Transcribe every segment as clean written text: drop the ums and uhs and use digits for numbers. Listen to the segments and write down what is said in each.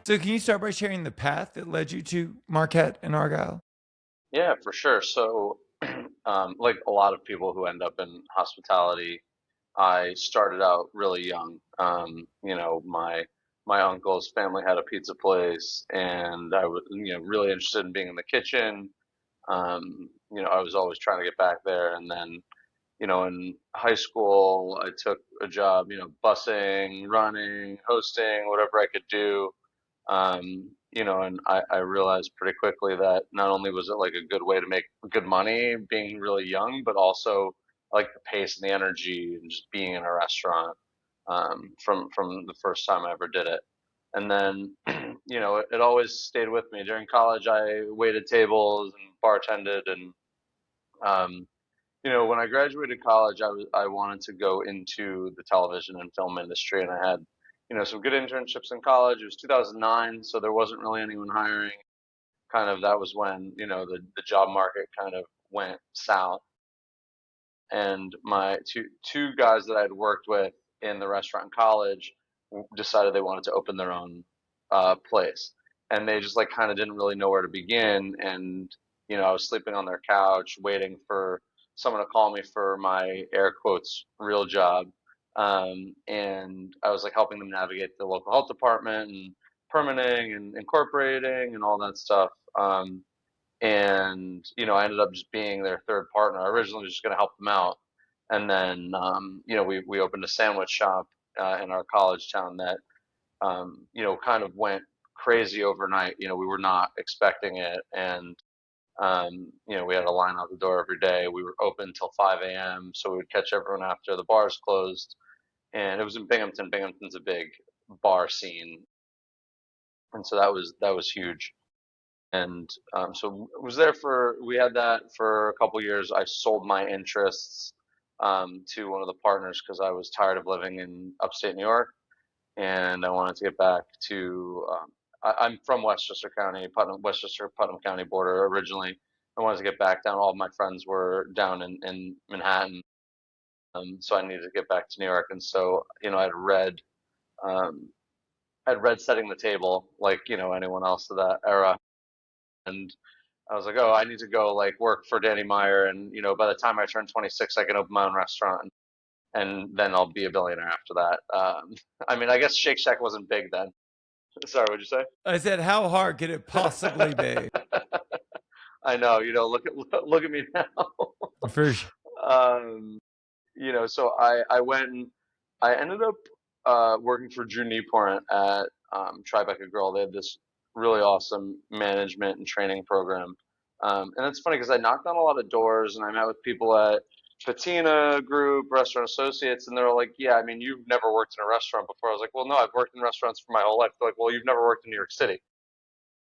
So can you start by sharing the path that led you to Marquette and Argyle? Yeah, for sure. So, like a lot of people who end up in hospitality, I started out really young. My uncle's family had a pizza place, and I was really interested in being in the kitchen. I was always trying to get back there, and then in high school, I took a job, busing, running, hosting, whatever I could do. And I realized pretty quickly that not only was it like a good way to make good money being really young, but also like the pace and the energy and just being in a restaurant from the first time I ever did it. And then, it always stayed with me. During college, I waited tables and bartended, and when I graduated college, I wanted to go into the television and film industry, and I had some good internships in college. It was 2009, so there wasn't really anyone hiring. Kind of that was when the job market kind of went south, and my two guys that I had worked with in the restaurant in college decided they wanted to open their own place, and they just like kind of didn't really know where to begin. And I was sleeping on their couch waiting for someone to call me for my air quotes real job. And I was like helping them navigate the local health department and permitting and incorporating and all that stuff. And I ended up just being their third partner. I originally was just going to help them out, and then we opened a sandwich shop in our college town that kind of went crazy overnight. We were not expecting it, and we had a line out the door every day. We were open till 5 a.m., so we would catch everyone after the bars closed. And it was in Binghamton. Binghamton's a big bar scene, and so that was huge. And so we had that for a couple years. I sold my interests to one of the partners because I was tired of living in upstate New York, and I wanted to get back to. I'm from Westchester County, Westchester Putnam County border originally. I wanted to get back down. All of my friends were down in Manhattan, so I needed to get back to New York. And so um, I'd read Setting the Table, like anyone else of that era, and I was like, oh, I need to go like work for Danny Meyer, and by the time I turn 26, I can open my own restaurant, and then I'll be a billionaire after that. I mean, I guess Shake Shack wasn't big then. Sorry, what'd you say? I said, how hard could it possibly be? I know, look at me now. For sure. um, so I went and I ended up working for Drew Nieporn at Tribeca Grill. They had this really awesome management and training program. And it's funny because I knocked on a lot of doors and I met with people at Patina Group, Restaurant Associates, and they're all like, yeah, I mean, you've never worked in a restaurant before. I was like, well, no, I've worked in restaurants for my whole life. They're like, well, you've never worked in New York City.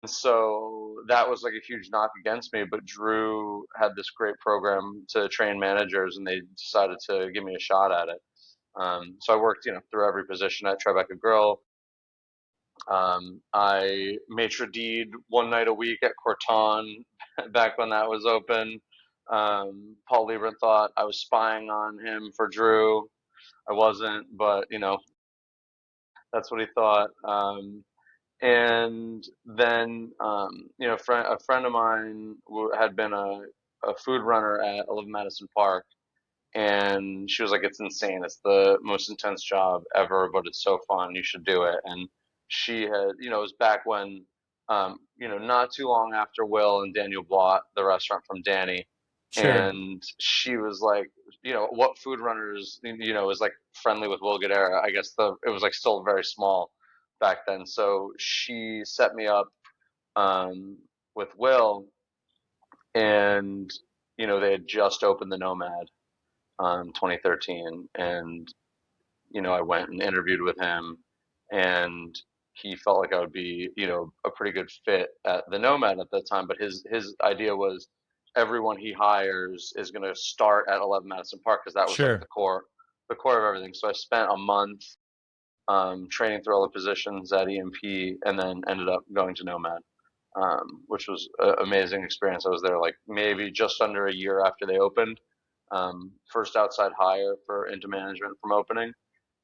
And so that was like a huge knock against me. But Drew had this great program to train managers, and they decided to give me a shot at it. So I worked, through every position at Tribeca Grill. I maitre d'd one night a week at Corton back when that was open. Paul Lieber thought I was spying on him for Drew. I wasn't, but that's what he thought. And then a friend of mine had been a food runner at 11 Madison Park, and she was like, "It's insane. It's the most intense job ever, but it's so fun. You should do it." And she had, it was back when, not too long after Will and Daniel bought the restaurant from Danny, Sure. and she was like, what food runners, is like friendly with Will Guidara. I guess it was like still very small back then. So she set me up um, with Will, and they had just opened the Nomad 2013, and I went and interviewed with him, and he felt like I would be a pretty good fit at the Nomad at that time. But his idea was everyone he hires is going to start at 11 Madison Park because that was like Sure. the core of everything. So I spent a month training through all the positions at EMP, and then ended up going to Nomad. Which was an amazing experience. I was there like maybe just under a year after they opened. First outside hire for into management from opening.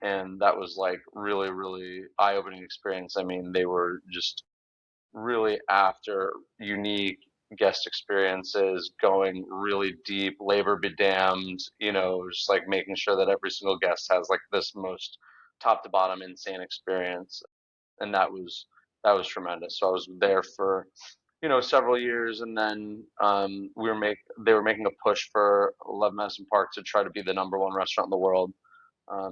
and that was like really, really eye-opening experience. I mean, they were just really after unique guest experiences, going really deep, labor be damned, just like making sure that every single guest has like this most top to bottom insane experience. And that was tremendous. So I was there for, several years, and then they were making a push for 11 Madison Park to try to be the number one restaurant in the world.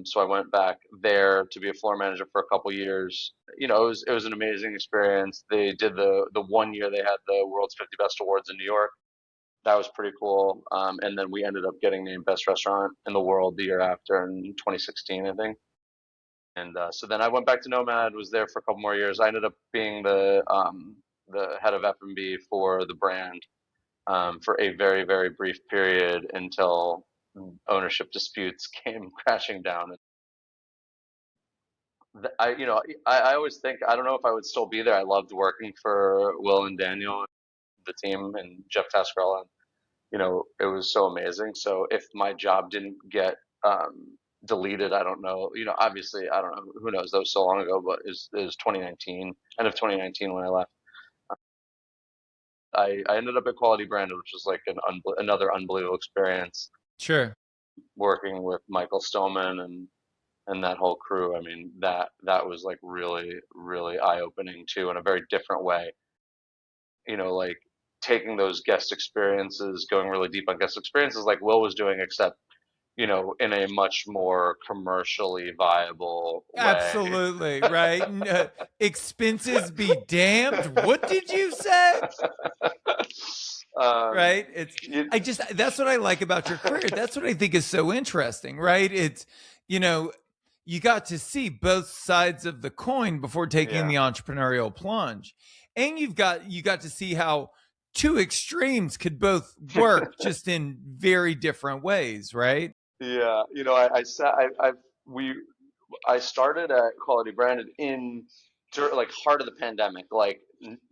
So I went back there to be a floor manager for a couple years. It was an amazing experience. They did the one year they had the world's 50 best awards in New York. That was pretty cool. And then we ended up getting named best restaurant in the world the year after in 2016, I think. And so then I went back to Nomad. Was there for a couple more years. I ended up being the head of F&B for the brand for a very, very brief period until ownership disputes came crashing down. I always think, I don't know if I would still be there. I loved working for Will and Daniel, the team, and Jeff Tascarella. And, it was so amazing. So if my job didn't get deleted, I don't know. Obviously, I don't know. Who knows? That was so long ago, but it was 2019, end of 2019 when I left. I ended up at Quality Branded, which was like another unbelievable experience Sure. working with Michael Stillman and that whole crew. I mean, that was like really, really eye-opening too, in a very different way. Like taking those guest experiences, going really deep on guest experiences like Will was doing, except, in a much more commercially viable way. Absolutely. Right. Expenses be damned. What did you say? um, Right. you, That's what I like about your career. That's what I think is so interesting. Right. You know, you got to see both sides of the coin before taking yeah. the entrepreneurial plunge. And you got to see how two extremes could both work just in very different ways. Right. Yeah, I sat, we, I started at Quality Branded in like heart of the pandemic. Like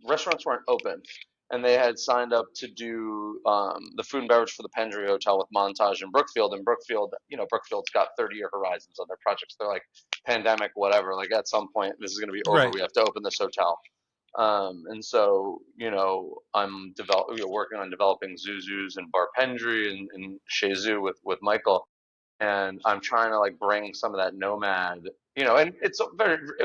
restaurants weren't open, and they had signed up to do the food and beverage for the Pendry Hotel with Montage in Brookfield. And Brookfield, Brookfield's got 30-year horizons on their projects. They're like pandemic, whatever. Like at some point, this is going to be over. Right. We have to open this hotel. And so, working on developing Zuzu's and Bar Pendry and Chez Zoo with Michael, and I'm trying to like bring some of that Nomad, and it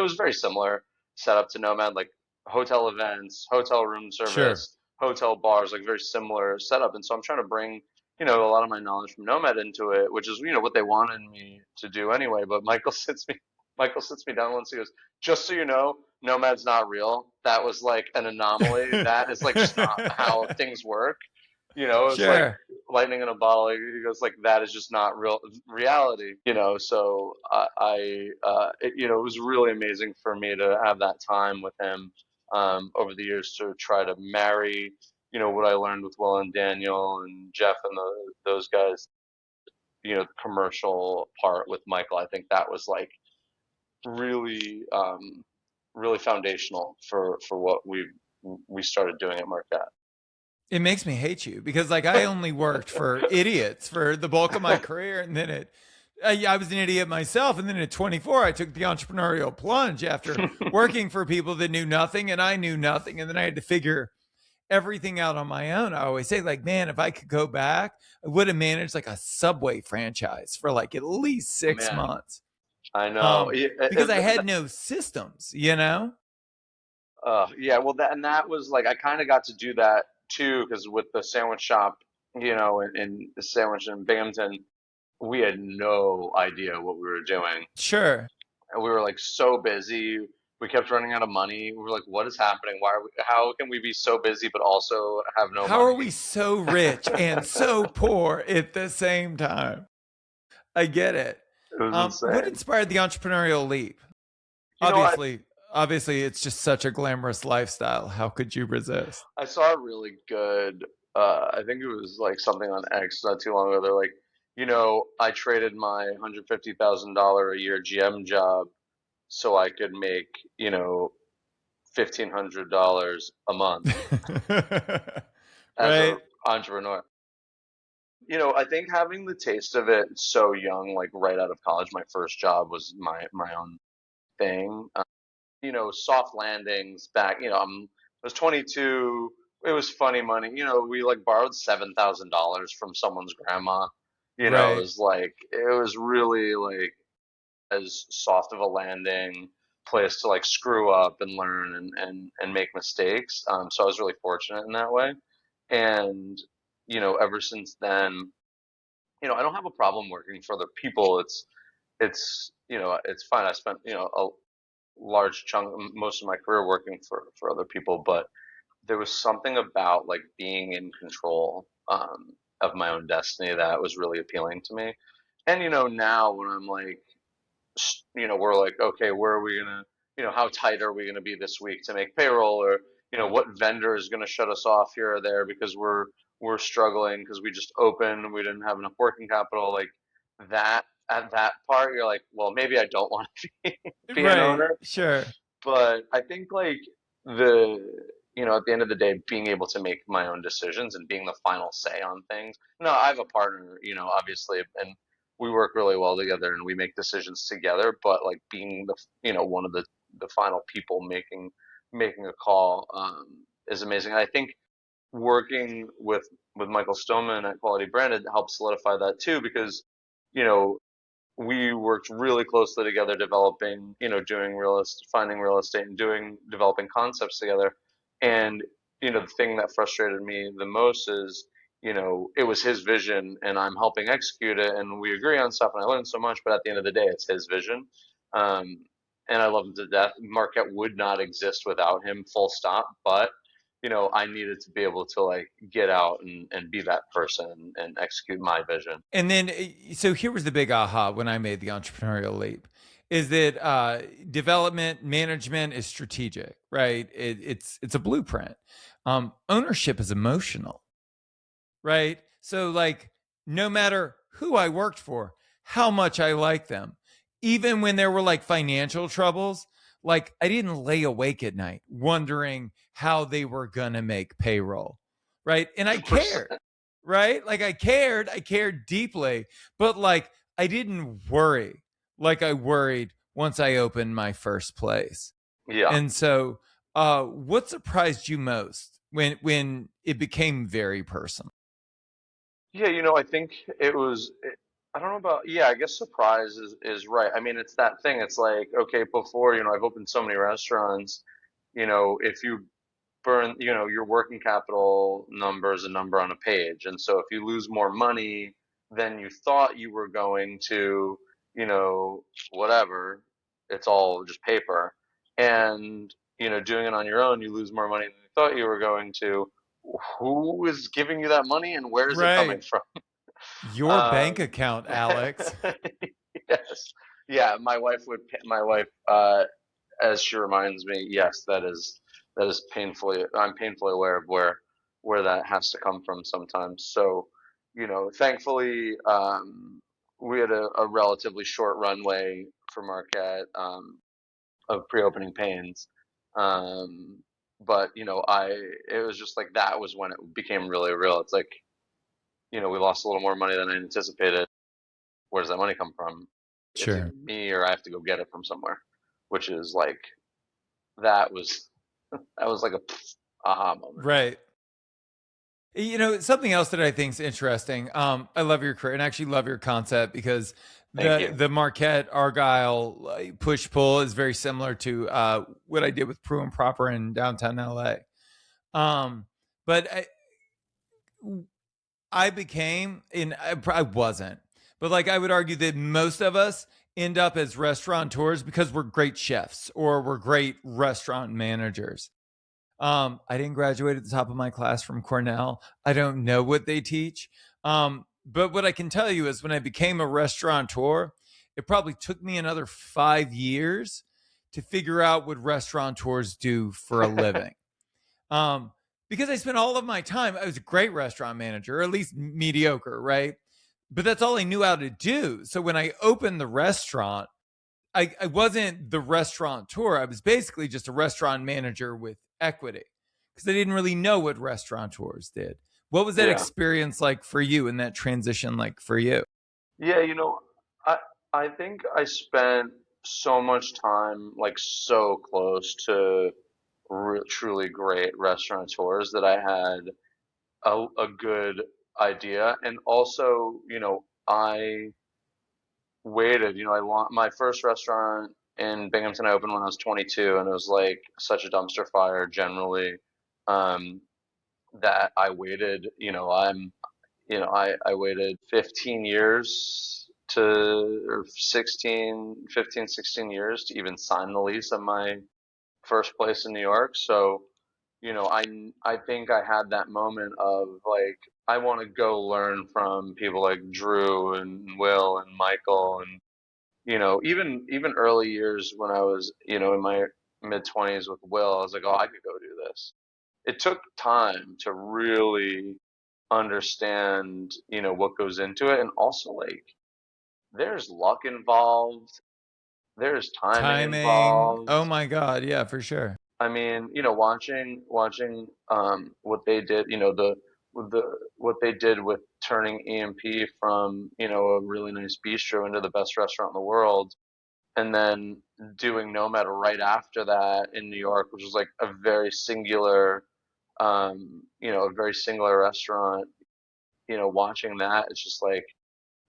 was very similar setup to Nomad, like hotel events, hotel room Sure. service, hotel bars, like very similar setup. And so I'm trying to bring, a lot of my knowledge from Nomad into it, which is, what they wanted me to do anyway. But Michael sits me down once. He goes, just so you know, Nomad's not real. That was like an anomaly. That is like just not how things work. It's like Sure. lightning in a bottle. He goes like, that is just not real reality. So it was really amazing for me to have that time with him over the years to try to marry, what I learned with Will and Daniel and Jeff and those guys, commercial part with Michael. I think that was like really, really foundational for what we started doing at Markette. It makes me hate you because like I only worked for idiots for the bulk of my career, and then I was an idiot myself, and then at 24 I took the entrepreneurial plunge after working for people that knew nothing and I knew nothing, and then I had to figure everything out on my own. I always say like, man, if I could go back, I would have managed like a Subway franchise for like at least 6 Man, months. I know. Because I had no systems, you know? Yeah, well, that was like I kind of got to do that too, because with the sandwich shop, in the sandwich in Binghamton, we had no idea what we were doing, Sure. and we were like so busy. We kept running out of money. We were like, "What is happening? How can we be so busy but also have no How are money?" we so rich and so poor at the same time? I get it. It was What insane. inspired the entrepreneurial leap? You know, I Obviously, obviously, it's just such a glamorous lifestyle. How could you resist? I saw a really good. I think it was like something on X not too long ago. They're like, I traded my $150,000 a year GM job so I could make, $1,500 a month as Right? an entrepreneur. I think having the taste of it so young, like right out of college, my first job was my own thing. Soft landings back, I was 22. It was funny money. We like borrowed $7,000 from someone's grandma. It Right. was like, it was really like as soft of a landing place to like screw up and learn and make mistakes. So I was really fortunate in that way. And, ever since then, I don't have a problem working for other people. It's fine. I spent, a large chunk, most of my career working for other people, but there was something about like being in control of my own destiny that was really appealing to me. And now when I'm like, we're like, okay, where are we gonna, how tight are we gonna be this week to make payroll, or what vendor is gonna shut us off here or there because we're struggling because we just opened, we didn't have enough working capital, like that. At that part, you're like, well, maybe I don't want to be an Right. owner, Sure. but I think like the at the end of the day, being able to make my own decisions and being the final say on things. No, I have a partner, obviously, and we work really well together and we make decisions together. But like being the one of the final people making a call is amazing. And I think working with Michael Stoneman at Quality Branded helps solidify that too, because you know we worked really closely together developing, doing finding real estate and developing concepts together. And, the thing that frustrated me the most is, it was his vision and I'm helping execute it and we agree on stuff and I learned so much, but at the end of the day, it's his vision. Um, and I love him to death. Markette would not exist without him, full stop. But, I needed to be able to like get out and be that person and execute my vision. And then, so here was the big aha when I made the entrepreneurial leap is that development management is strategic, right? It's a blueprint. Ownership is emotional, right? So, like, no matter who I worked for, how much I liked them, even when there were like financial troubles, like, I didn't lay awake at night wondering how they were going to make payroll, right? And I cared, right? Like, I cared deeply, but like, I didn't worry like I worried once I opened my first place. Yeah. And so, what surprised you most when it became very personal? Yeah, I think it was, I don't know about, yeah, I guess surprise is right. I mean, it's that thing. It's like, okay, before, I've opened so many restaurants, if you burn, your working capital number is a number on a page. And so if you lose more money than you thought you were going to, whatever, it's all just paper. And, doing it on your own, you lose more money than you thought you were going to. Who is giving you that money and where is it coming Right. from? Your bank Um, account, Alex. yes. Yeah, my wife, as she reminds me, yes, that is painfully, I'm painfully aware of where that has to come from sometimes. So, thankfully, we had a relatively short runway for Marquette, of pre-opening pains. Um, but, it was just like, that was when it became really real. It's like, we lost a little more money than I anticipated. Where does that money come from? It's either Sure. me or I have to go get it from somewhere, which is like, that was that was like a aha moment. Right. Something else that I think is interesting. I love your career and actually love your concept because Thank the you. the Marquette Argyle push pull is very similar to what I did with Pru and Proper in downtown LA. But I became, and I wasn't, but like I would argue that most of us end up as restaurateurs because we're great chefs or we're great restaurant managers. I didn't graduate at the top of my class from Cornell. I don't know what they teach. But what I can tell you is when I became a restaurateur, it probably took me another 5 years to figure out what restaurateurs do for a living. Um, because I spent all of my time, I was a great restaurant manager, or at least mediocre, right? But that's all I knew how to do. So when I opened the restaurant, I wasn't the restaurateur. I was basically just a restaurant manager with equity because I didn't really know what restaurateurs did. What was that Yeah. experience like for you and that transition like for you? Yeah, I I think I spent so much time like so close to truly great restaurateurs that I had a good idea. And also, I waited. My first restaurant in Binghamton I opened when I was 22, and it was like such a dumpster fire generally, um, that I waited. I waited 15 years or 16 years to even sign the lease of my first place in New York. So, I think I had that moment of like, I want to go learn from people like Drew and Will and Michael and, even early years when I was, in my mid 20s with Will, I was like, oh, I could go do this. It took time to really understand, what goes into it. And also like there's luck involved, there's timing Timing. Oh involved. my God. Yeah, for sure. I mean, watching what they did, the what they did with turning EMP from, a really nice bistro into the best restaurant in the world, and then doing Nomad right after that in New York, which was like a very singular restaurant. Watching that, it's just like,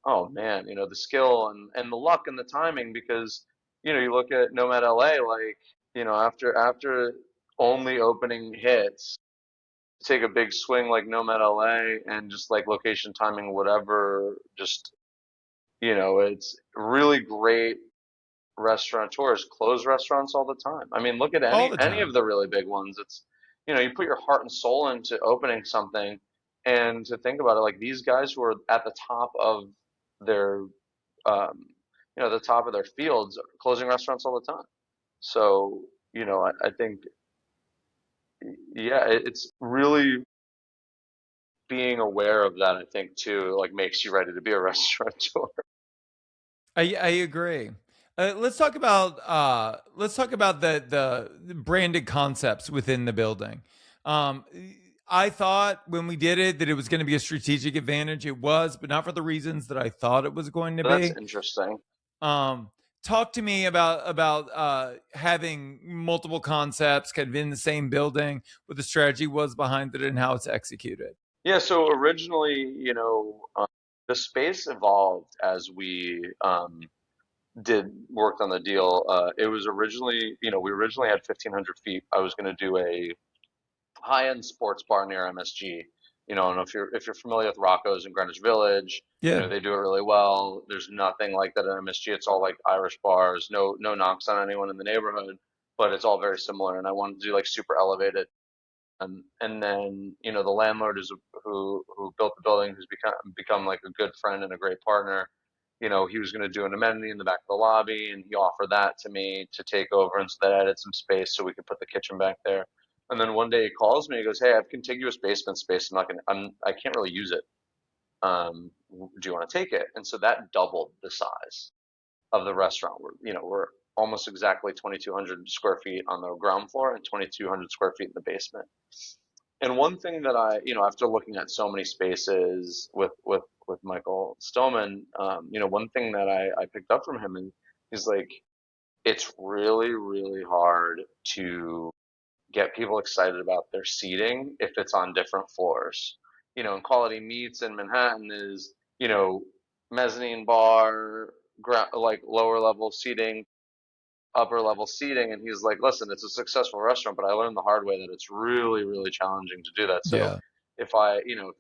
oh man, the skill and the luck and the timing, because you look at Nomad LA, like, after only opening hits, take a big swing like Nomad LA and just like location, timing, whatever, just, it's really great. Restaurateurs close restaurants all the time. I mean, look at All any the any of time. the really big ones. It's, you put your heart and soul into opening something, and to think about it, like these guys who are at the top of their, um, the top of their fields, closing restaurants all the time. So, I think, yeah, it's really being aware of that. I think too, like makes you ready to be a restaurateur. I agree. Let's talk about the branded concepts within the building. Um, I thought when we did it that it was going to be a strategic advantage. It was, but not for the reasons that I thought it was going to That's be. interesting. Um, Talk to me about having multiple concepts kind of in the same building, what the strategy was behind it, and how it's executed. Yeah, so originally, the space evolved as we did worked on the deal. It was originally, we originally had 1,500 feet. I was going to do a high-end sports bar near MSG. I don't know if you're familiar with Rocco's in Greenwich Village. Yeah. They do it really well. There's nothing like that at MSG. It's all like Irish bars. No knocks on anyone in the neighborhood, but it's all very similar. And I wanted to do like super elevated. And then, the landlord who built the building, who's become like a good friend and a great partner. He was going to do an amenity in the back of the lobby, and he offered that to me to take over, and so that added some space so we could put the kitchen back there. And then one day he calls me, he goes, "Hey, I have contiguous basement space. I can't really use it. Do you want to take it?" And so that doubled the size of the restaurant. We're almost exactly 2,200 square feet on the ground floor and 2,200 square feet in the basement. And one thing that after looking at so many spaces with Michael Stillman, one thing that I picked up from him, and he's like, it's really, really hard to get people excited about their seating if it's on different floors. And Quality Meats in Manhattan is, mezzanine bar, like lower level seating, upper level seating. And he's like, listen, it's a successful restaurant, but I learned the hard way that it's really, really challenging to do that. So Yeah. if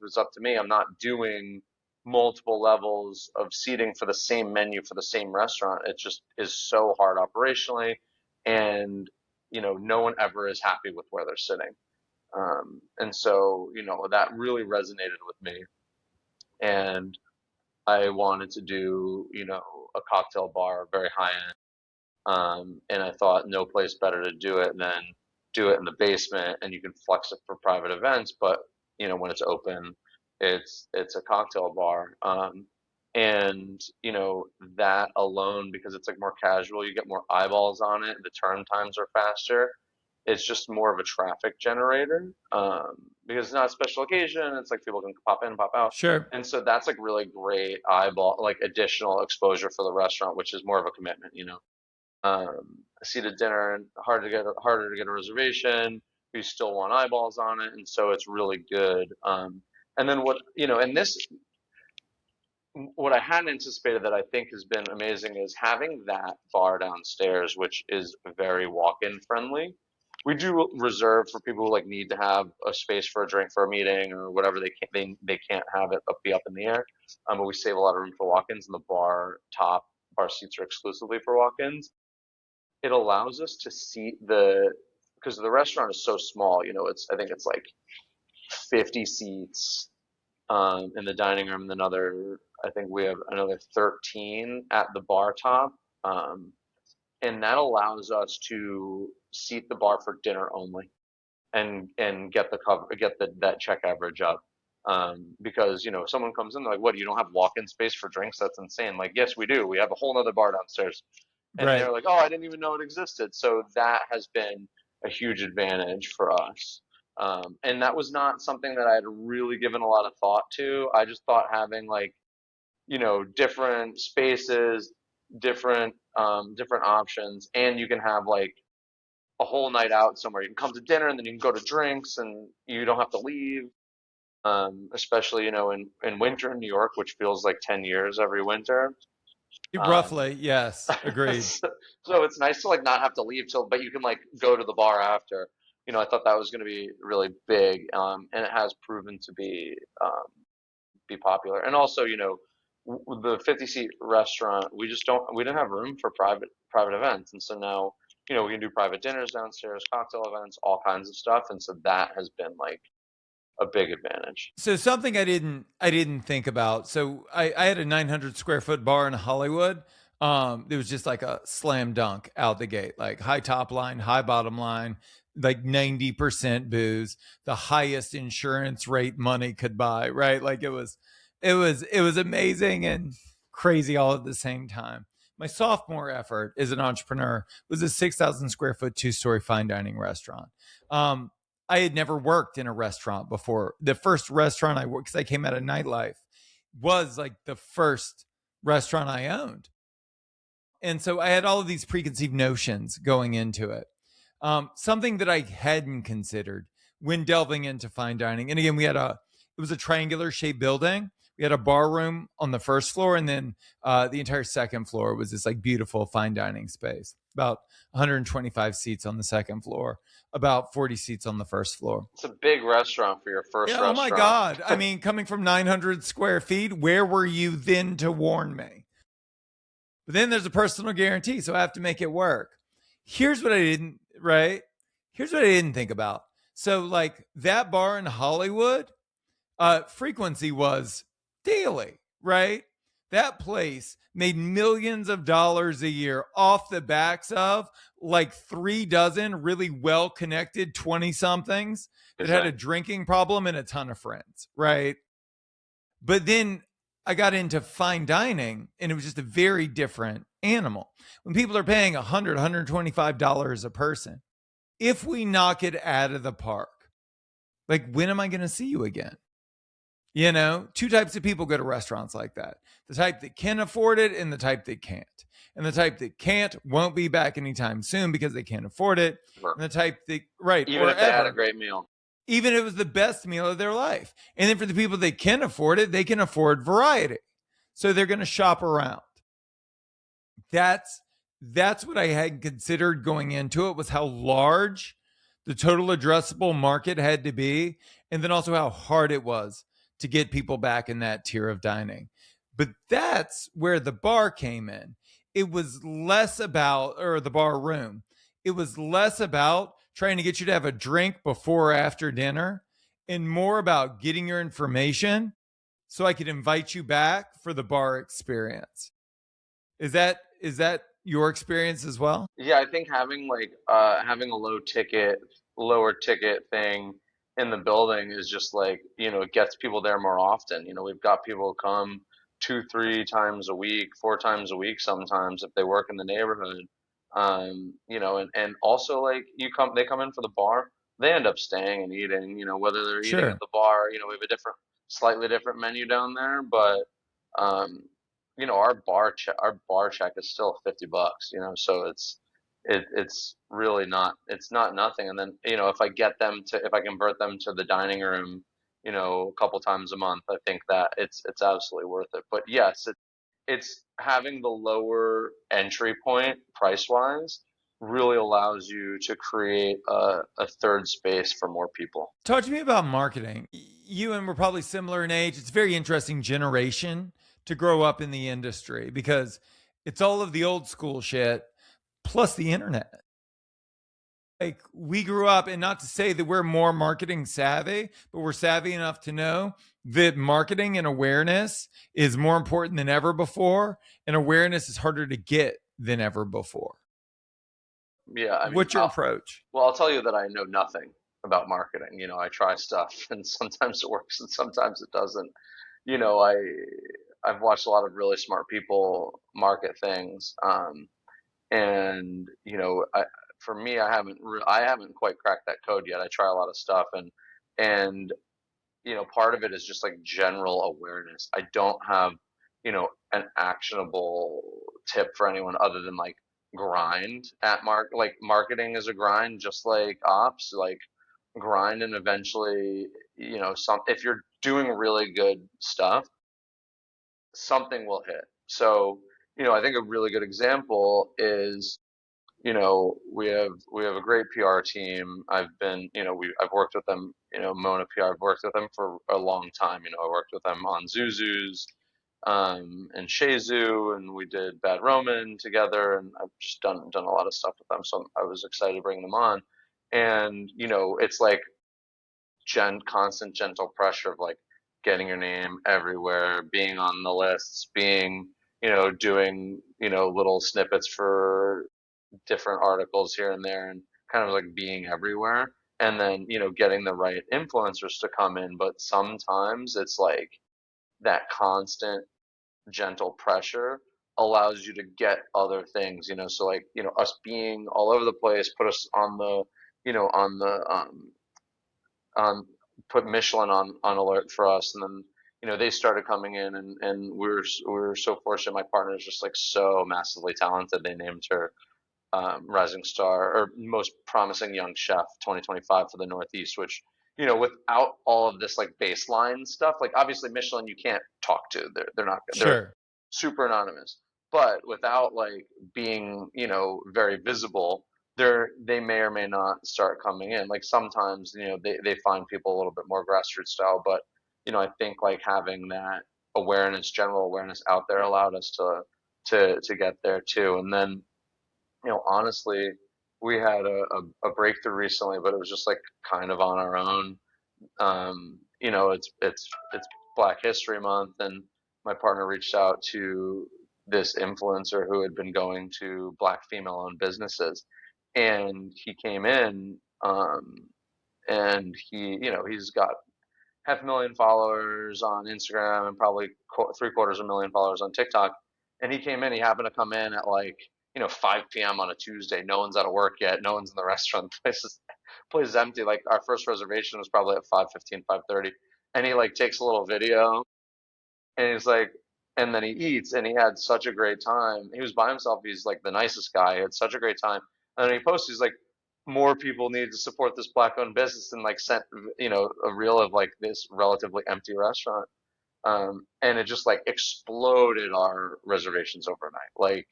it's up to me, I'm not doing multiple levels of seating for the same menu for the same restaurant. It just is so hard operationally. And, no one ever is happy with where they're sitting. And so, that really resonated with me. And I wanted to do, a cocktail bar, very high end. And I thought no place better to do it than do it in the basement, and you can flex it for private events. But when it's open, it's a cocktail bar. And that alone, because it's like more casual, you get more eyeballs on it. The turn times are faster, it's just more of a traffic generator, because it's not a special occasion. It's like people can pop in and pop out. Sure. And so that's like really great eyeball, like additional exposure for the restaurant, which is more of a commitment, a seated dinner and harder to get a reservation. You still want eyeballs on it. And so it's really good. And then and this, what I hadn't anticipated that I think has been amazing is having that bar downstairs, which is very walk-in friendly. We do reserve for people who like need to have a space for a drink for a meeting or whatever. They can't have it up in the air. But we save a lot of room for walk-ins, and the bar seats are exclusively for walk-ins. It allows us to see because the restaurant is so small. I think it's like 50 seats in the dining room, and I think we have another 13 at the bar top. And that allows us to seat the bar for dinner only and get that check average up. Because, if someone comes in, they're like, what, you don't have walk-in space for drinks? That's insane. Like, yes, we do. We have a whole nother bar downstairs. And Right. they're like, oh, I didn't even know it existed. So that has been a huge advantage for us. And that was not something that I had really given a lot of thought to. I just thought having like, different spaces, different options, and you can have like a whole night out somewhere. You can come to dinner and then you can go to drinks and you don't have to leave. Especially, in winter in New York, which feels like 10 years every winter. Roughly, yes, agreed. So it's nice to like not have to leave but you can like go to the bar after. I thought that was going to be really big, and it has proven to be popular. And also, the 50-seat restaurant, we didn't have room for private events, and so now, we can do private dinners downstairs, cocktail events, all kinds of stuff, and so that has been like a big advantage. So something I didn't think about. So I had a 900 square foot bar in Hollywood. It was just like a slam dunk out the gate, like high top line, high bottom line, like 90% booze, the highest insurance rate money could buy, right? Like it was amazing and crazy all at the same time. My sophomore effort as an entrepreneur was a 6,000 square foot 2-story fine dining restaurant. Um, I had never worked in a restaurant before. The first restaurant I worked, because I came out of nightlife, was like the first restaurant I owned. And so I had all of these preconceived notions going into it. Something that I hadn't considered when delving into fine dining. And again, it was a triangular shaped building. We had a bar room on the first floor, and then the entire second floor was this like beautiful fine dining space. About 125 seats on the second floor, about 40 seats on the first floor. It's a big restaurant for your first Yeah, oh my restaurant. God. I mean, coming from 900 square feet, where were you then to warn me? But then there's a personal guarantee, so I have to make it work. Here's what I didn't, right? Here's what I didn't think about. So, like that bar in Hollywood, frequency was daily, right? That place made millions of dollars a year off the backs of like 3 dozen really well connected 20 somethings that had a drinking problem and a ton of friends, right? But then I got into fine dining and it was just a very different animal. When people are paying $125 a person, if we knock it out of the park, like when am I going to see you again? Two types of people go to restaurants like that: the type that can afford it and the type that can't. And the type that can't won't be back anytime soon because they can't afford it. Sure. And the type that, right, Even if they had a great meal. Even if it was the best meal of their life. And then for the people that can afford it, they can afford variety. So they're going to shop around. That's what I had considered going into it, was how large the total addressable market had to be, and then also how hard it was to get people back in that tier of dining. But that's where the bar came in. It was less about, or the bar room, it was less about trying to get you to have a drink before or after dinner, and more about getting your information so I could invite you back for the bar experience. Is that your experience as well? Yeah, I think having having a lower ticket thing in the building is just like, it gets people there more often. We've got people come 2, 3 times a week, 4 times a week sometimes if they work in the neighborhood. You know, and also like they come in for the bar, they end up staying and eating, you know, whether they're eating at Sure. the bar, you know, we have a slightly different menu down there, but, um, you know, our bar check is still $50, you know, so it's really not, it's not nothing. And then, you know, if I convert them to the dining room, you know, a couple times a month, I think that it's absolutely worth it. But yes, it's having the lower entry point price wise really allows you to create a third space for more people. Talk to me about marketing. You and we're probably similar in age. It's a very interesting generation to grow up in the industry because it's all of the old school shit plus the internet. Like we grew up, and not to say that we're more marketing savvy, but we're savvy enough to know that marketing and awareness is more important than ever before, and awareness is harder to get than ever before. Yeah, I mean, What's your approach? well, I'll tell you that I know nothing about marketing. You know, I try stuff and sometimes it works and sometimes it doesn't. You know, I've watched a lot of really smart people market things. And you know, for me, I haven't quite cracked that code yet. I try a lot of stuff, and you know, part of it is just like general awareness. I don't have, you know, an actionable tip for anyone other than like grind at like marketing is a grind, just like ops, like grind, and eventually, you know, if you're doing really good stuff, something will hit. So, you know, I think a really good example is, you know, we have a great PR team. I've worked with them, you know, Mona PR. I've worked with them for a long time. You know, I worked with them on Zuzu's, and Shih Tzu, and we did Bad Roman together, and I've just done a lot of stuff with them. So I was excited to bring them on, and you know, it's like constant gentle pressure of like getting your name everywhere, being on the lists, being, you know, doing, you know, little snippets for different articles here and there, and kind of like being everywhere, and then, you know, getting the right influencers to come in. But sometimes it's like that constant gentle pressure allows you to get other things, you know. So like, you know, us being all over the place put us on the, you know, on put Michelin on alert for us, and then, you know, they started coming in, and we were so fortunate. My partner is just like so massively talented. They named her, Rising Star or Most Promising Young Chef 2025 for the Northeast, which, you know, without all of this like baseline stuff, like obviously Michelin you can't talk to. They're Sure. super anonymous. But without like being, you know, very visible, they may or may not start coming in. Like sometimes, you know, they find people a little bit more grassroots style, but you know, I think like having that awareness, general awareness out there allowed us to get there too. And then, you know, honestly, we had a breakthrough recently, but it was just like kind of on our own. You know, it's Black History Month, and my partner reached out to this influencer who had been going to Black female-owned businesses, and he came in, and you know, he's got half a million followers on Instagram and probably three-quarters of a million followers on TikTok. And he came in, he happened to come in at like, you know, 5 p.m. on a Tuesday. No one's out of work yet. No one's in the restaurant. Place is empty. Like our first reservation was probably at 5:15, 5:30. And he like takes a little video, and he's like, and then he eats, and he had such a great time. He was by himself. He's like the nicest guy. He had such a great time. And then he posts, he's like, more people need to support this black owned business, and like sent, you know, a reel of like this relatively empty restaurant. And it just like exploded our reservations overnight, like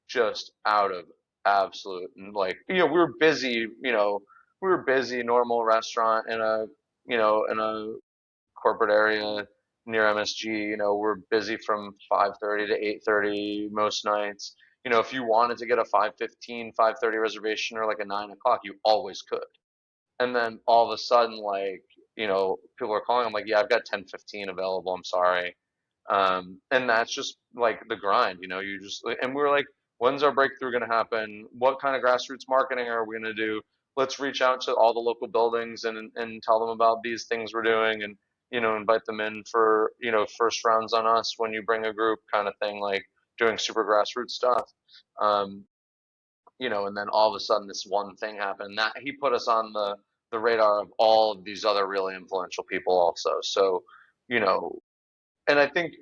just out of absolute, like, you know, we were busy, you know, we were busy, normal restaurant in a, you know, in a corporate area near MSG. You know, we're busy from 5:30 to 8:30 most nights. You know, if you wanted to get a 5:15, 5:30 reservation or like a 9 o'clock, you always could. And then all of a sudden, like, you know, people are calling. I'm like, yeah, I've got 10:15 available. I'm sorry. And that's just like the grind, you know, you just, and we're like, when's our breakthrough going to happen? What kind of grassroots marketing are we going to do? Let's reach out to all the local buildings and tell them about these things we're doing, and, you know, invite them in for, you know, first rounds on us when you bring a group kind of thing, like doing super grassroots stuff. Um, and then all of a sudden this one thing happened that he put us on the radar of all of these other really influential people also. So, you know, and I think,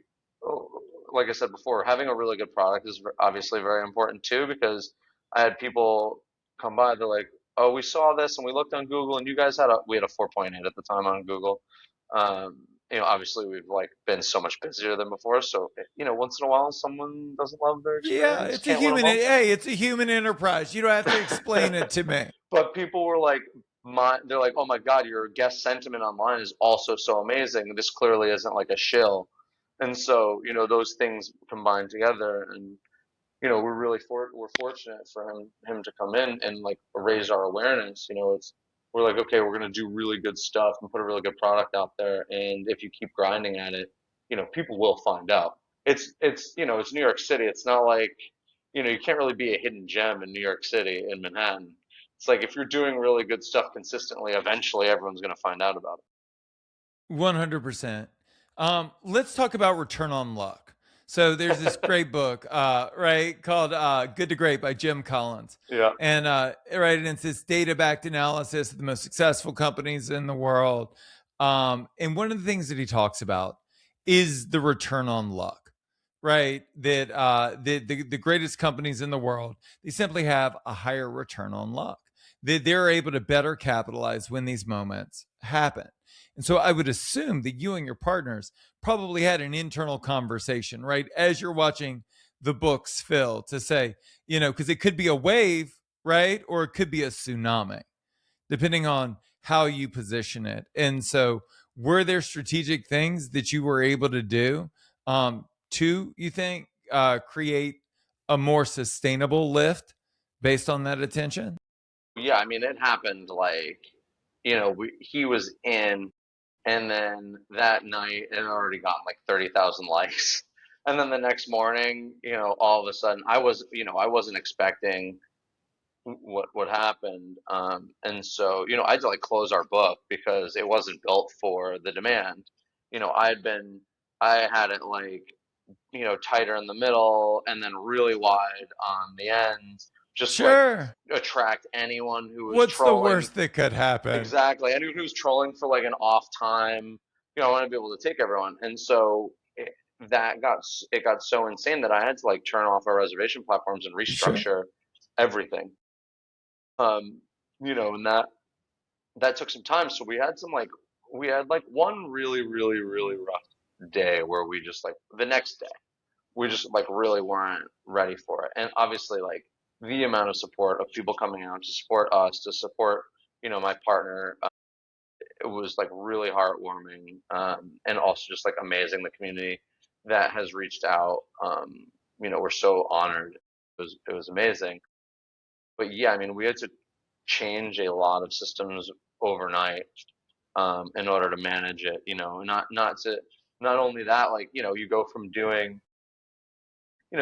oh, like I said before, having a really good product is obviously very important too, because I had people come by, they're like, "Oh, we saw this and we looked on Google, and you guys we had a 4.8 at the time on Google." Obviously we've like been so much busier than before, so once in a while someone doesn't love their Yeah, experience, it's a can't win them human. all. Hey, it's a human enterprise. You don't have to explain it to me. But people were like, they're like, "Oh my God, your guest sentiment online is also so amazing. This clearly isn't like a shill." And so, those things combined together, and we're fortunate for him to come in and like raise our awareness. We're like, okay, we're gonna do really good stuff and put a really good product out there, and if you keep grinding at it, people will find out. It's New York City. It's not like you can't really be a hidden gem in New York City in Manhattan. It's like if you're doing really good stuff consistently, eventually everyone's gonna find out about 100%. Let's talk about return on luck. So there's this it. great book, right, called Good to Great by Jim Collins. Yeah. And right, and it's this data-backed analysis of the most successful companies in the world. And one of the things that he talks about is the return on luck, right? That the greatest companies in the world, they simply have a higher return on luck. They're able to better capitalize when these moments happen. And so I would assume that you and your partners probably had an internal conversation, right? As you're watching the books fill to say, because it could be a wave, right? Or it could be a tsunami, depending on how you position it. And so were there strategic things that you were able to do to, you think, create a more sustainable lift based on that attention? Yeah, I mean, it happened like, he was in, and then that night it had already gotten like 30,000 likes. And then the next morning, all of a sudden I wasn't expecting what happened. And so, I had to like close our book because it wasn't built for the demand. I had it like, tighter in the middle and then really wide on the ends, just to like Sure. attract anyone who was What's the trolling. worst that could happen? Exactly. Anyone who's trolling for like an off time, I want to be able to take everyone. And so it got so insane that I had to like turn off our reservation platforms and Sure. restructure everything. And that took some time. So we had like one really, really, really rough day where we just like the next day we just like really weren't ready for it. And obviously like the amount of support of people coming out to support us, to support, my partner, it was like really heartwarming, and also just like amazing. The community that has reached out, we're so honored. It was amazing. But yeah, I mean, we had to change a lot of systems overnight, in order to manage it. Not only that, like you go from doing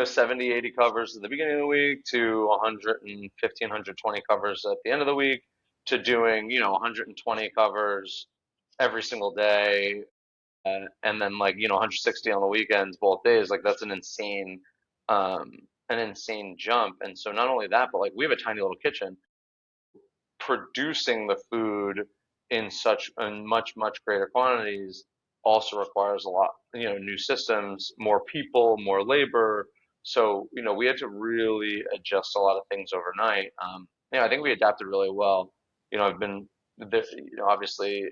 70, 80 covers at the beginning of the week to 115, 120 covers at the end of the week to doing 120 covers every single day, and then like 160 on the weekends both days. Like that's um an insane jump. And so not only that, but like we have a tiny little kitchen. Producing the food in much greater quantities also requires a lot, new systems, more people, more labor. So we had to really adjust a lot of things overnight. I think we adapted really well. I've been there, obviously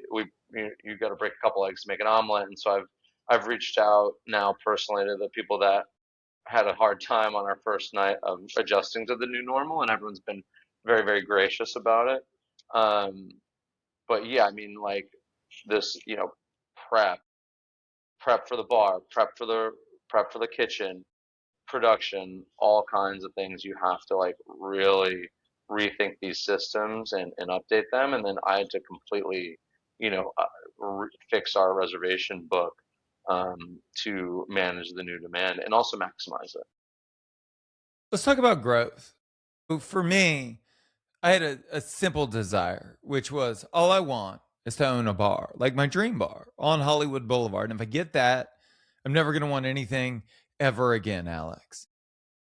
you got to break a couple eggs to make an omelet. And so I've reached out now personally to the people that had a hard time on our first night of adjusting to the new normal, and everyone's been very, very gracious about it. Um, but yeah, I mean, like this, prep, prep for the bar, prep for the kitchen, production, all kinds of things. You have to like really rethink these systems and update them. And then I had to completely, fix our reservation book, to manage the new demand and also maximize it. Let's talk about growth. So for me, I had a simple desire, which was all I want is to own a bar, like my dream bar on Hollywood Boulevard. And if I get that, I'm never going to want anything ever again, Alex.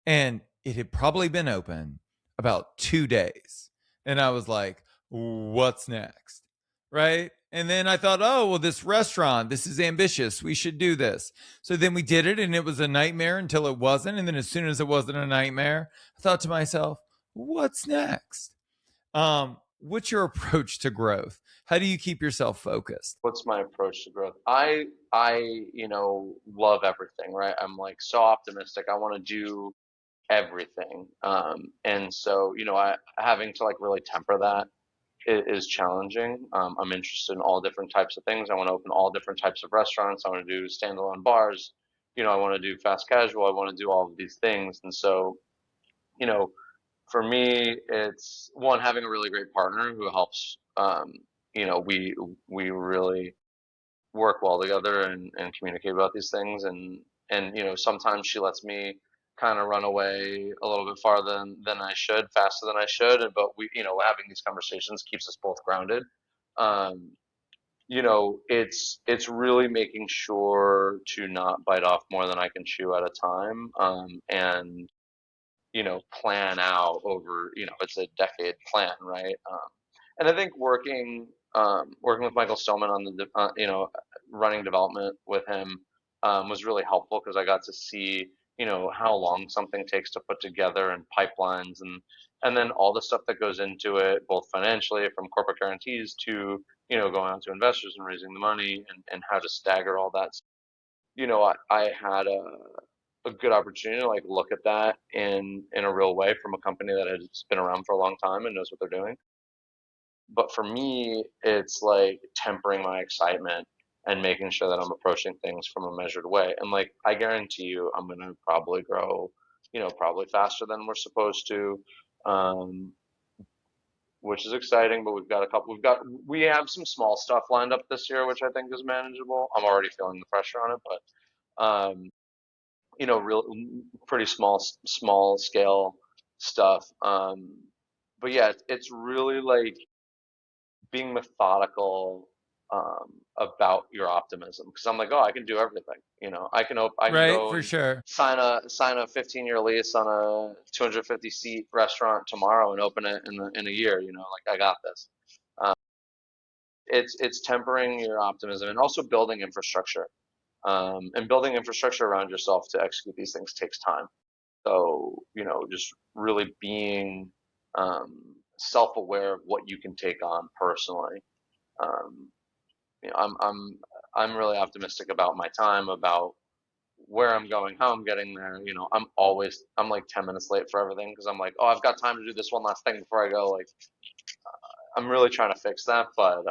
And it had probably been open about 2 days. And I was like, what's next? Right? And then I thought, oh, well, this restaurant, this is ambitious. We should do this. So then we did it, and it was a nightmare until it wasn't. And then as soon as it wasn't a nightmare, I thought to myself, what's next? What's your approach to growth? How do you keep yourself focused? What's my approach to growth? I, love everything, right? I'm like so optimistic. I want to do everything. And so, having to like really temper that is challenging. I'm interested in all different types of things. I want to open all different types of restaurants. I want to do standalone bars. I want to do fast casual. I want to do all of these things. And so, you know, for me, it's one, having a really great partner who helps. We really work well together and communicate about these things. And sometimes she lets me kind of run away a little bit farther than I should, faster than I should. But having these conversations keeps us both grounded. Um, it's really making sure to not bite off more than I can chew at a time. And plan out over, it's a decade plan, right? And I think working with Michael Stillman on running development with him was really helpful because I got to see, how long something takes to put together and pipelines and then all the stuff that goes into it, both financially from corporate guarantees to, going out to investors and raising the money and how to stagger all that. I had a good opportunity to like look at that in a real way from a company that has been around for a long time and knows what they're doing. But for me, it's like tempering my excitement and making sure that I'm approaching things from a measured way. And like I guarantee you, I'm gonna probably grow, probably faster than we're supposed to, um, which is exciting. But we have some small stuff lined up this year, which I think is manageable. I'm already feeling the pressure on it, but real pretty small scale stuff. But yeah, it's really like being methodical about your optimism because I'm like, oh, I can do everything. I can Right, go for and sure. sign a 15-year lease on a 250 seat restaurant tomorrow and open it in a year. Like I got this. Uh, it's tempering your optimism and also building infrastructure. And building infrastructure around yourself to execute these things takes time. So, just really being self-aware of what you can take on personally. Um, you know, I'm I'm I'm really optimistic about my time, about where I'm going, how I'm getting there. I'm like 10 minutes late for everything because I'm like, oh, I've got time to do this one last thing before I go. Like, I'm really trying to fix that, but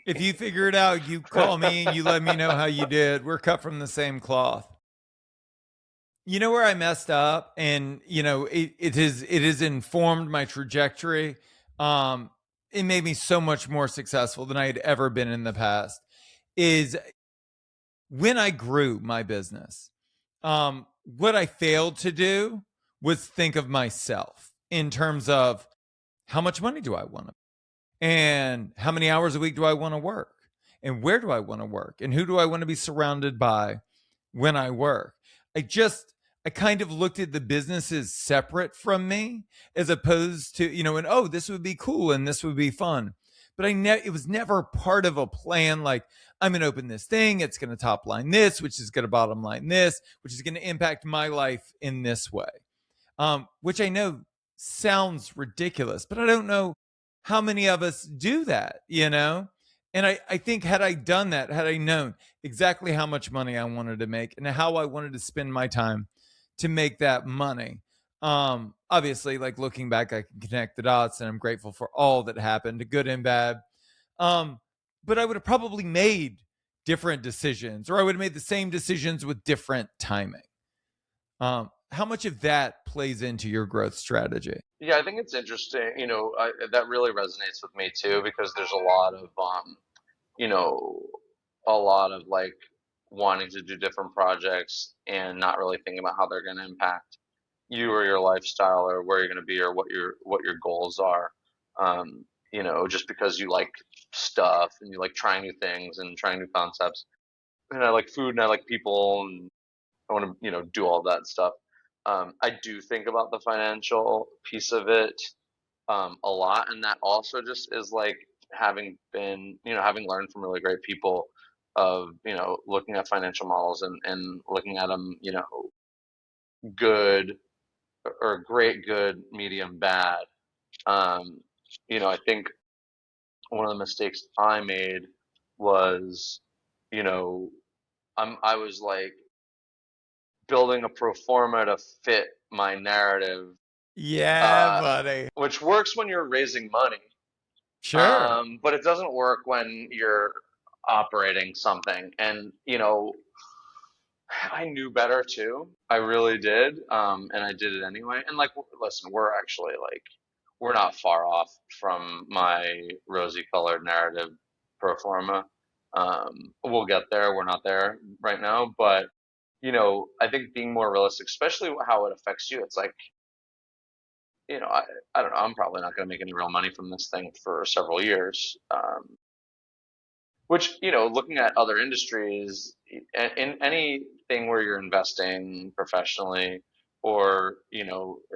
If you figure it out, you call me and you let me know how you did. We're cut from the same cloth. You know where I messed up, and it has informed my trajectory. Um, it made me so much more successful than I had ever been in the past. Is when I grew my business. What I failed to do was think of myself in terms of how much money do I want to, and how many hours a week do I want to work, and where do I want to work, and who do I want to be surrounded by when I work. I just I kind of looked at the businesses separate from me as opposed to, and oh, this would be cool and this would be fun. But it was never part of a plan like I'm going to open this thing, it's going to top line this, which is going to bottom line this, which is going to impact my life in this way. Which I know sounds ridiculous, but I don't know how many of us do that. And I think had I done that, had I known exactly how much money I wanted to make and how I wanted to spend my time to make that money. Obviously, like looking back, I can connect the dots and I'm grateful for all that happened, good and bad. Um, but I would have probably made different decisions, or I would have made the same decisions with different timing. How much of that plays into your growth strategy? yeah, I think it's interesting. That really resonates with me too because there's you know, a lot of like wanting to do different projects and not really thinking about how they're going to impact you or your lifestyle or where you're going to be or what your goals are. Just because you like stuff and you like trying new things and trying new concepts. And I like food and I like people and I want to, do all that stuff. I do think about the financial piece of it a lot, and that also just is like having been, having learned from really great people of, looking at financial models and looking at them, good or great, good, medium, bad. Um, I think one of the mistakes I made was, you know, I was like building a pro forma to fit my narrative, Yeah, uh, buddy. which works when you're raising money. Sure. But it doesn't work when you're operating something. And, I knew better too. I really did. And I did it anyway. And like, listen, we're not far off from my rosy colored narrative pro forma. We'll get there. We're not there right now, but I think being more realistic, especially how it affects you, it's like, I don't know, I'm probably not going to make any real money from this thing for several years. Which, looking at other industries, in anything where you're investing professionally or,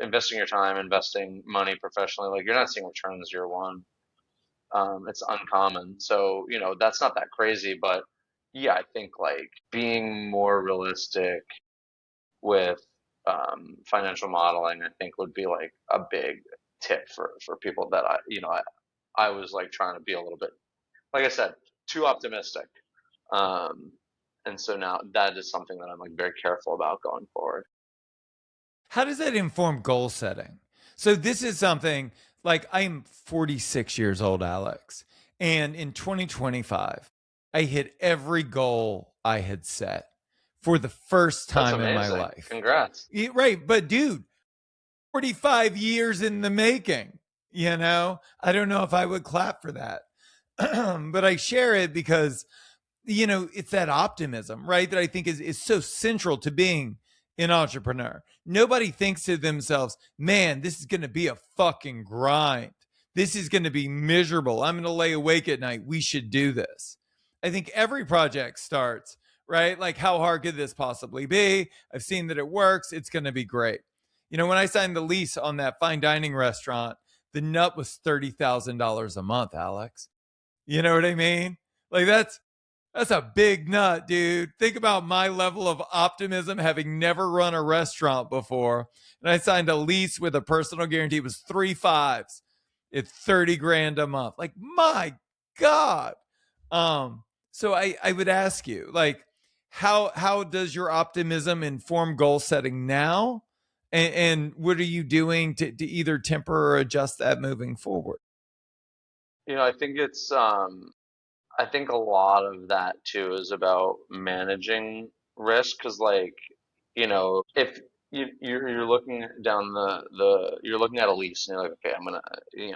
investing your time, investing money professionally, like you're not seeing returns year one. It's uncommon. So, that's not that crazy, but yeah, I think like being more realistic with financial modeling, I think would be like a big tip for people that I was like trying to be a little bit, like I said, too optimistic. Um, and so now that is something that I'm like very careful about going forward. How does that inform goal setting? So this is something like I'm 46 years old, Alex, and in 2025, I hit every goal I had set for the first That's time in my amazing. life. Congrats. Right, but dude, 45 years in the making, I don't know if I would clap for that. But I share it because it's that optimism, right? That I think is so central to being an entrepreneur. Nobody thinks to themselves, man, this is going to be a fucking grind. This is going to be miserable. I'm going to lay awake at night. We should do this. I think every project starts, right? Like, how hard could this possibly be? I've seen that it works. It's going to be great. When I signed the lease on that fine dining restaurant, the nut was $30,000 a month, Alex. You know what I mean? Like, that's a big nut, dude. Think about my level of optimism having never run a restaurant before. And I signed a lease with a personal guarantee. It was 3 5s. It's 30 grand a month. Like, my God. So I would ask you, like, how does your optimism inform goal setting now? And what are you doing to either temper or adjust that moving forward? I think I think a lot of that too is about managing risk because, like, if you're looking down you're looking at a lease and you're like, okay, I'm gonna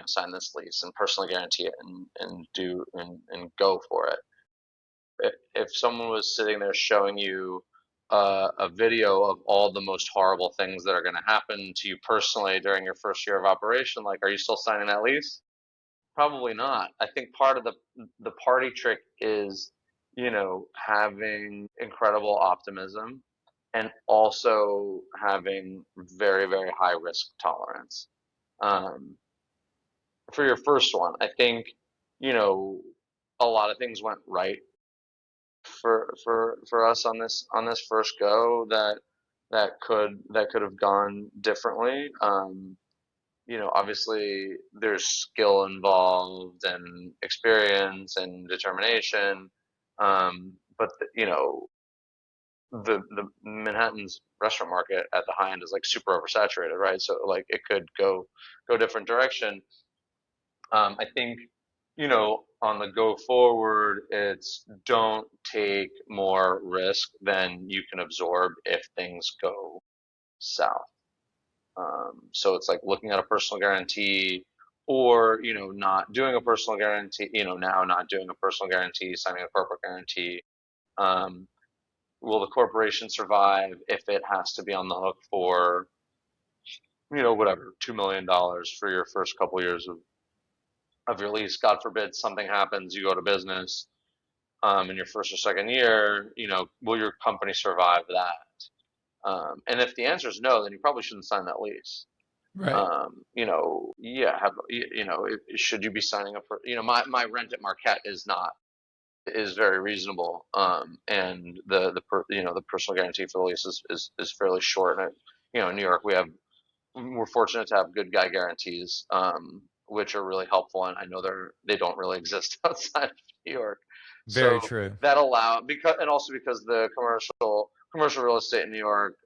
sign this lease and personally guarantee it and do and go for it. If someone was sitting there showing you a video of all the most horrible things that are going to happen to you personally during your first year of operation, like, are you still signing that lease? Probably not. I think part of the party trick is, having incredible optimism and also having very, very high risk tolerance. Um, for your first one, I think, you know, a lot of things went right for us on this first go that could have gone differently. Obviously there's skill involved and experience and determination. But the Manhattan's restaurant market at the high end is like super oversaturated, right? So like it could go different direction. I think, on the go forward, it's don't take more risk than you can absorb if things go south. So it's like looking at a personal guarantee or, not doing a personal guarantee, now not doing a personal guarantee, signing a corporate guarantee. Um, will the corporation survive if it has to be on the hook for, whatever, $2 million for your first couple years of your lease? God forbid something happens, you go to business, in your first or second year, will your company survive that? And if the answer is no, then you probably shouldn't sign that lease. Right. Yeah, should you be signing up for, my rent at Markette is very reasonable. And the personal guarantee for the lease is fairly short. And, in New York, we're fortunate to have good guy guarantees, which are really helpful. And I know they don't really exist outside of New York. Very So true. that and also because the commercial real estate in New York,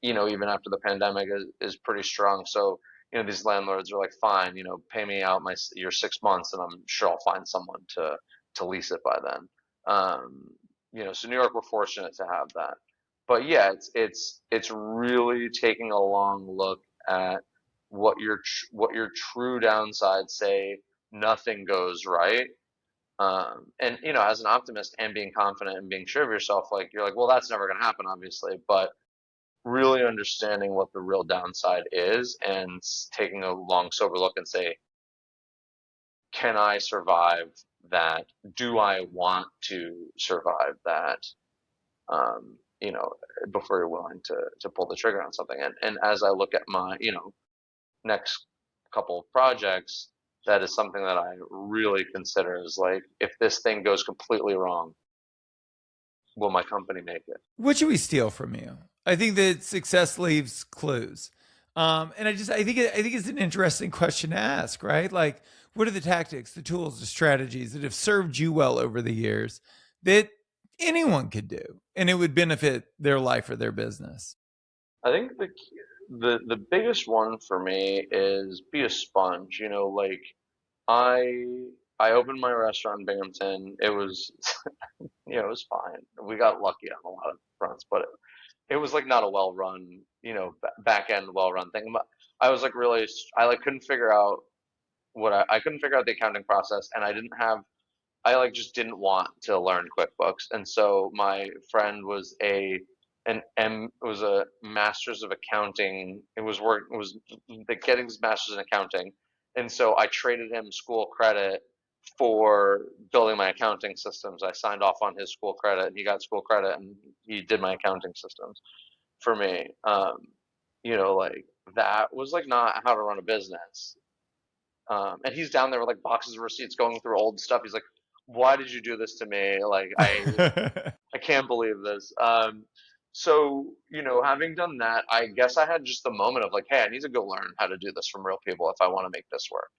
even after the pandemic is pretty strong. So, these landlords are like, fine, pay me out your 6 months and I'm sure I'll find someone to lease it by then. So New York, we're fortunate to have that. But yeah, it's really taking a long look at what your true downsides say nothing goes right. And as an optimist and being confident and being sure of yourself, like you're like, well, that's never going to happen, obviously, but really understanding what the real downside is and taking a long, sober look and say, can I survive that? Do I want to survive that? Um, you know, Before you're willing to pull the trigger on something. And as I look at my, next couple of projects, that is something that I really consider is like, if this thing goes completely wrong, will my company make it? What should we steal from you? I think that success leaves clues. And I think it's an interesting question to ask, right? Like, what are the tactics, the tools, the strategies that have served you well over the years that anyone could do and it would benefit their life or their business? I think the biggest one for me is be a sponge. Like I I opened my restaurant in Binghamton. It was it was fine. We got lucky on a lot of fronts, but it was like not a well run, back end well run thing. But I was like really, I like couldn't figure out I couldn't figure out the accounting process, and I like just didn't want to learn QuickBooks. And so my friend was a master's of accounting. It was getting his master's in accounting. And so I traded him school credit for building my accounting systems. I signed off on his school credit and he got school credit and he did my accounting systems for me. Like that was like not how to run a business. And he's down there with like boxes of receipts going through old stuff. He's like, "Why did you do this to me? Like, I can't believe this." So having done that, I guess I had just the moment of like, "Hey, I need to go learn how to do this from real people if I want to make this work."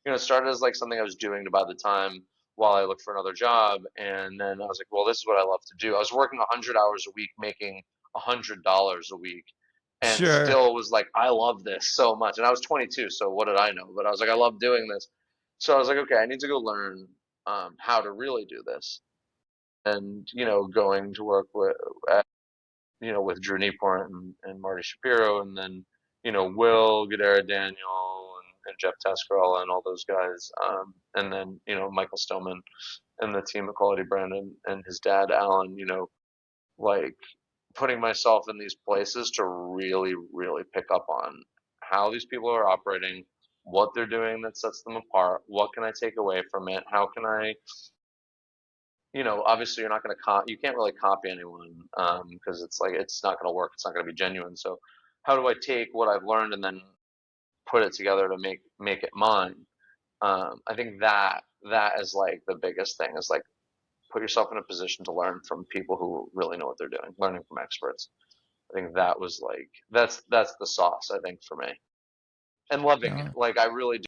It started as like something I was doing to buy the time while I looked for another job, and then I was like, "Well, this is what I love to do." I was working 100 hours a week, making $100 a week, and Sure. still was like, I love this so much. And I was 22, so what did I know? But I was like, I love doing this. So I was like, okay, I need to go learn how to really do this. And going to work with Drew Newport and Marty Shapiro, and then Will Gadara Daniel and Jeff Tescarol and all those guys, and then Michael Stillman and the team at Quality Brand and his dad Alan, like putting myself in these places to really, really pick up on how these people are operating, what they're doing that sets them apart, what can I take away from it, how can I, obviously you're not going to you can't really copy anyone because it's like it's not going to work, it's not going to be genuine. So how do I take what I've learned and then put it together to make it mine? I think that is like the biggest thing is like put yourself in a position to learn from people who really know what they're doing, learning from experts. I think that was like that's the sauce, I think, for me. And loving it. No. Like I really do.